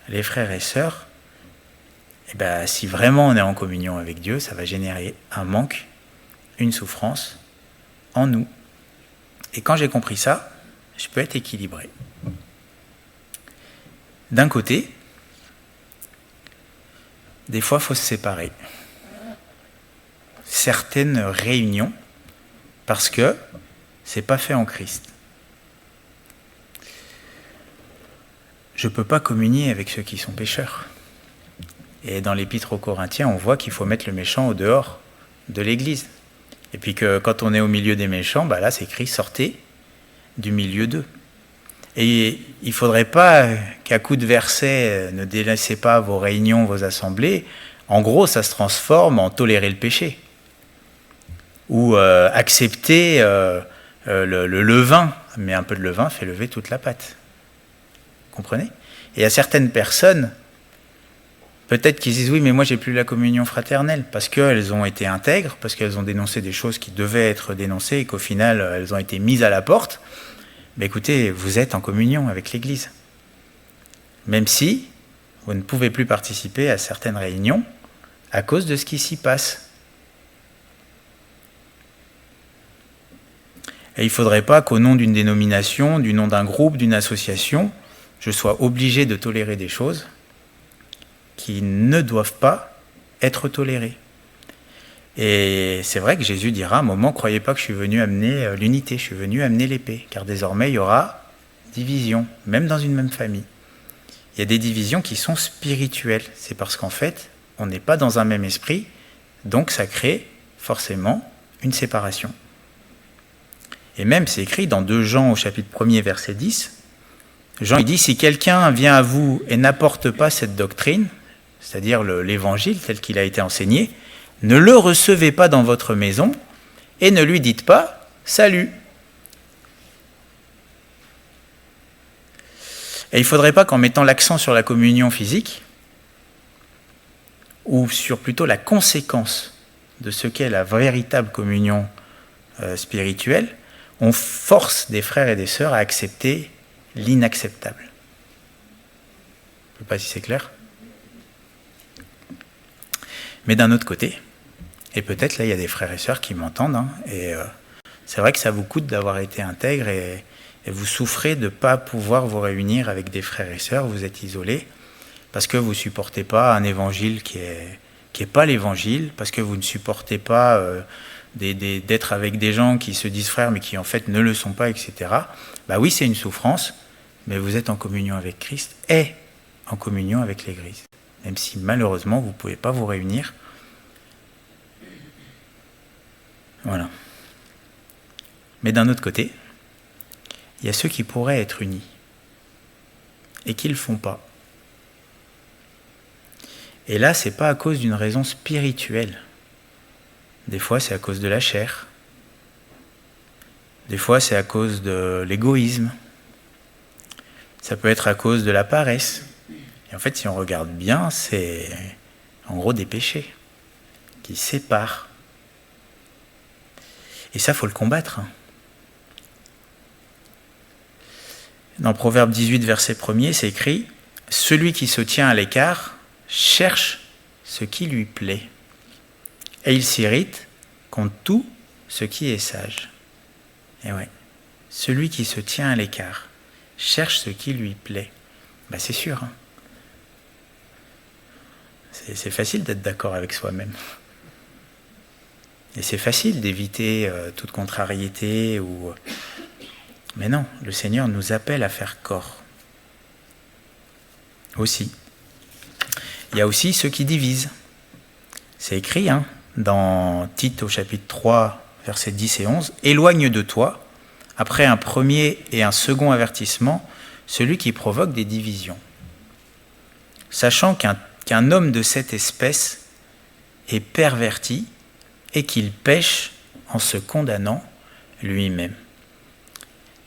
les frères et sœurs, si vraiment on est en communion avec Dieu, ça va générer un manque, une souffrance en nous. Et quand j'ai compris ça, je peux être équilibré. D'un côté, des fois, il faut se séparer. Certaines réunions, parce que c'est pas fait en Christ. Je ne peux pas communier avec ceux qui sont pécheurs. Et dans l'Épître aux Corinthiens, on voit qu'il faut mettre le méchant au dehors de l'Église. Et puis que quand on est au milieu des méchants, là c'est écrit « sortez du milieu d'eux ». Et il ne faudrait pas qu'à coup de verset, ne délaissez pas vos réunions, vos assemblées. En gros, ça se transforme en tolérer le péché. Ou accepter le levain. Mais un peu de levain fait lever toute la pâte. Vous comprenez ? Et il y a certaines personnes, peut-être qu'ils disent « oui, mais moi j'ai plus la communion fraternelle » parce qu'elles ont été intègres, parce qu'elles ont dénoncé des choses qui devaient être dénoncées et qu'au final, elles ont été mises à la porte. Mais écoutez, vous êtes en communion avec l'Église. Même si vous ne pouvez plus participer à certaines réunions à cause de ce qui s'y passe. Et il ne faudrait pas qu'au nom d'une dénomination, du nom d'un groupe, d'une association, je sois obligé de tolérer des choses qui ne doivent pas être tolérées. Et c'est vrai que Jésus dira à un moment, croyez pas que je suis venu amener l'unité, je suis venu amener l'épée, car désormais il y aura division, même dans une même famille. Il y a des divisions qui sont spirituelles, c'est parce qu'en fait, on n'est pas dans un même esprit, donc ça crée forcément une séparation. Et même c'est écrit dans 2 Jean au chapitre 1er verset 10, Jean il dit, si quelqu'un vient à vous et n'apporte pas cette doctrine, c'est-à-dire l'évangile tel qu'il a été enseigné, ne le recevez pas dans votre maison et ne lui dites pas « Salut ». Et il ne faudrait pas qu'en mettant l'accent sur la communion physique, ou sur plutôt la conséquence de ce qu'est la véritable communion spirituelle, on force des frères et des sœurs à accepter l'inacceptable. Je ne sais pas si c'est clair. Mais d'un autre côté, et peut-être là il y a des frères et sœurs qui m'entendent, et c'est vrai que ça vous coûte d'avoir été intègre et vous souffrez de ne pas pouvoir vous réunir avec des frères et sœurs, vous êtes isolés, parce que vous ne supportez pas un évangile qui est pas l'évangile, parce que vous ne supportez pas d'être avec des gens qui se disent frères mais qui en fait ne le sont pas, etc. Oui, c'est une souffrance, mais vous êtes en communion avec Christ et en communion avec l'Église. Même si malheureusement vous ne pouvez pas vous réunir. Voilà. Mais d'un autre côté, il y a ceux qui pourraient être unis et qui ne le font pas. Et là, ce n'est pas à cause d'une raison spirituelle. Des fois, c'est à cause de la chair. Des fois, c'est à cause de l'égoïsme. Ça peut être à cause de la paresse. Et en fait, si on regarde bien, c'est en gros des péchés qui séparent. Et ça, il faut le combattre. Dans Proverbe 18, verset 1er, c'est écrit « Celui qui se tient à l'écart cherche ce qui lui plaît, et il s'irrite contre tout ce qui est sage. » Et ouais, celui qui se tient à l'écart cherche ce qui lui plaît. C'est sûr. C'est facile d'être d'accord avec soi-même. Et c'est facile d'éviter toute contrariété. Mais non, le Seigneur nous appelle à faire corps. Aussi. Il y a aussi ceux qui divisent. C'est écrit dans Tite au chapitre 3, versets 10 et 11. « Éloigne de toi, après un premier et un second avertissement, celui qui provoque des divisions. Sachant qu'un homme de cette espèce est perverti et qu'il pêche en se condamnant lui-même. »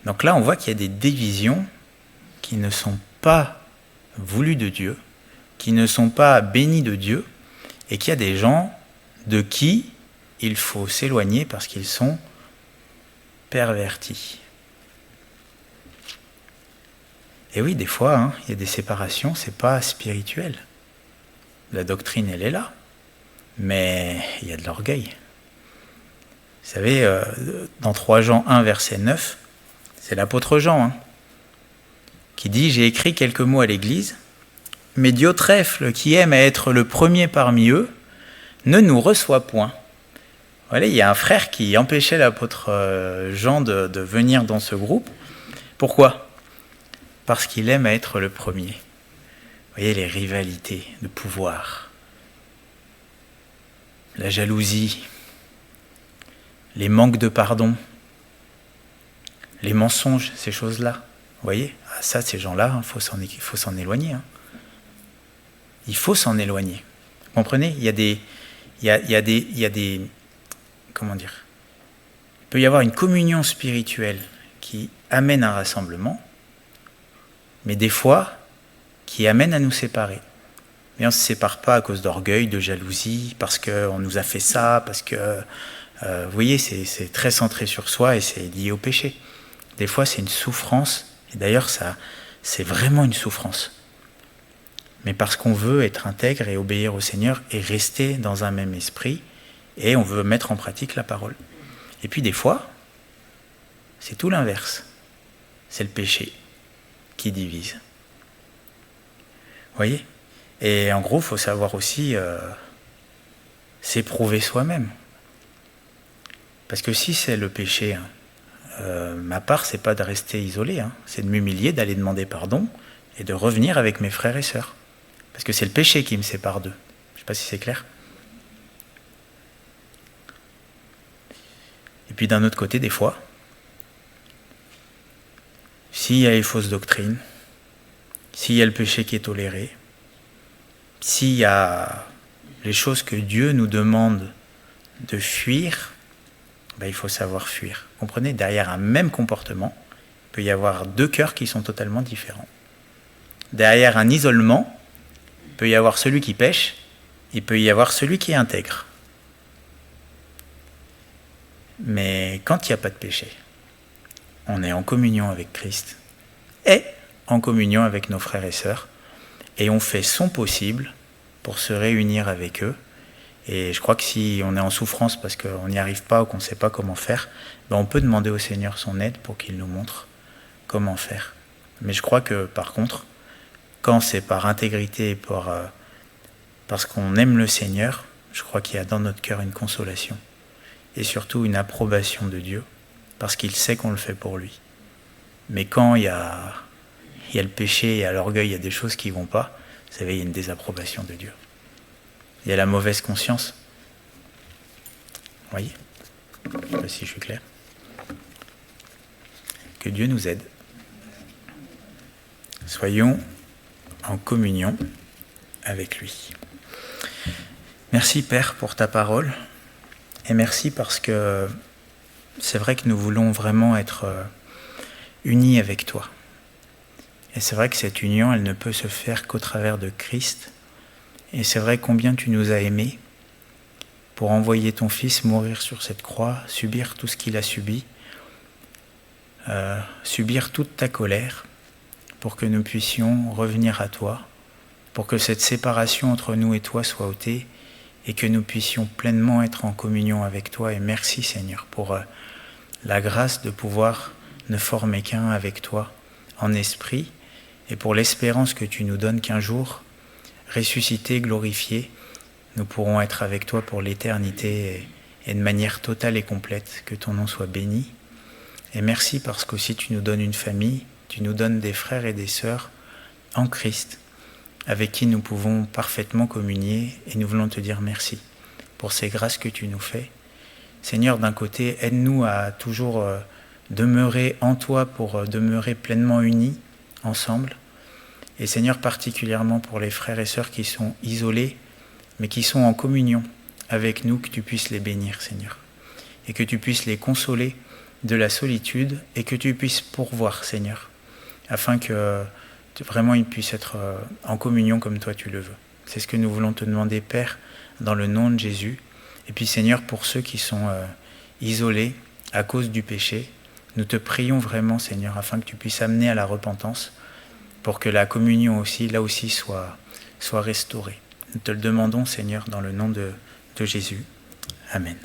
Donc là, on voit qu'il y a des divisions qui ne sont pas voulues de Dieu, qui ne sont pas bénies de Dieu, et qu'il y a des gens de qui il faut s'éloigner parce qu'ils sont pervertis. Et oui, des fois, il y a des séparations, c'est pas spirituel. La doctrine, elle est là, mais il y a de l'orgueil. Vous savez, dans 3 Jean 1, verset 9, c'est l'apôtre Jean qui dit « J'ai écrit quelques mots à l'Église, mais Diotrephe, qui aime à être le premier parmi eux, ne nous reçoit point. » Voilà, il y a un frère qui empêchait l'apôtre Jean de venir dans ce groupe. Pourquoi ? Parce qu'il aime à être le premier. Vous voyez les rivalités de pouvoir, la jalousie, les manques de pardon, les mensonges, ces choses-là. Vous voyez, ça, ces gens-là, il faut s'en éloigner. Il faut s'en éloigner. Vous comprenez ? Il y a des comment dire ? Il peut y avoir une communion spirituelle qui amène un rassemblement, mais des fois, qui amène à nous séparer. Mais on ne se sépare pas à cause d'orgueil, de jalousie, parce qu'on nous a fait ça, parce que... vous voyez, c'est très centré sur soi et c'est lié au péché. Des fois, c'est une souffrance, et d'ailleurs, c'est vraiment une souffrance. Mais parce qu'on veut être intègre et obéir au Seigneur et rester dans un même esprit, et on veut mettre en pratique la parole. Et puis des fois, c'est tout l'inverse. C'est le péché qui divise. Vous voyez ? Et en gros, il faut savoir aussi s'éprouver soi-même. Parce que si c'est le péché, ma part, c'est pas de rester isolé, c'est de m'humilier, d'aller demander pardon et de revenir avec mes frères et sœurs. Parce que c'est le péché qui me sépare d'eux. Je ne sais pas si c'est clair. Et puis d'un autre côté, des fois, s'il y a les fausses doctrines, s'il y a le péché qui est toléré, s'il y a les choses que Dieu nous demande de fuir, il faut savoir fuir. Vous comprenez ? Derrière un même comportement, il peut y avoir 2 cœurs qui sont totalement différents. Derrière un isolement, il peut y avoir celui qui pêche, il peut y avoir celui qui est intègre. Mais quand il n'y a pas de péché, on est en communion avec Christ et en communion avec nos frères et sœurs, et on fait son possible pour se réunir avec eux. Et je crois que si on est en souffrance parce qu'on n'y arrive pas ou qu'on ne sait pas comment faire, on peut demander au Seigneur son aide pour qu'il nous montre comment faire. Mais je crois que par contre, quand c'est par intégrité et parce qu'on aime le Seigneur, je crois qu'il y a dans notre cœur une consolation et surtout une approbation de Dieu parce qu'il sait qu'on le fait pour lui. Mais quand il y a le péché, il y a l'orgueil, il y a des choses qui ne vont pas, vous savez, il y a une désapprobation de Dieu. Il y a la mauvaise conscience. Vous voyez ? Je ne sais pas si je suis clair. Que Dieu nous aide. Soyons en communion avec lui. Merci Père pour ta parole. Et merci parce que c'est vrai que nous voulons vraiment être unis avec toi. Et c'est vrai que cette union, elle ne peut se faire qu'au travers de Christ. Et c'est vrai combien tu nous as aimés pour envoyer ton Fils mourir sur cette croix, subir tout ce qu'il a subi, subir toute ta colère, pour que nous puissions revenir à toi, pour que cette séparation entre nous et toi soit ôtée, et que nous puissions pleinement être en communion avec toi. Et merci Seigneur pour la grâce de pouvoir ne former qu'un avec toi en esprit, et pour l'espérance que tu nous donnes qu'un jour, ressuscité, glorifié, nous pourrons être avec toi pour l'éternité et de manière totale et complète. Que ton nom soit béni. Et merci parce qu'aussi tu nous donnes une famille, tu nous donnes des frères et des sœurs en Christ, avec qui nous pouvons parfaitement communier, et nous voulons te dire merci pour ces grâces que tu nous fais. Seigneur, d'un côté, aide-nous à toujours demeurer en toi pour demeurer pleinement unis ensemble. Et Seigneur, particulièrement pour les frères et sœurs qui sont isolés, mais qui sont en communion avec nous, que tu puisses les bénir, Seigneur. Et que tu puisses les consoler de la solitude et que tu puisses pourvoir, Seigneur, afin que vraiment ils puissent être en communion comme toi tu le veux. C'est ce que nous voulons te demander, Père, dans le nom de Jésus. Et puis, Seigneur, pour ceux qui sont isolés à cause du péché, nous te prions vraiment, Seigneur, afin que tu puisses amener à la repentance, pour que la communion aussi, là aussi, soit restaurée. Nous te le demandons, Seigneur, dans le nom de Jésus. Amen.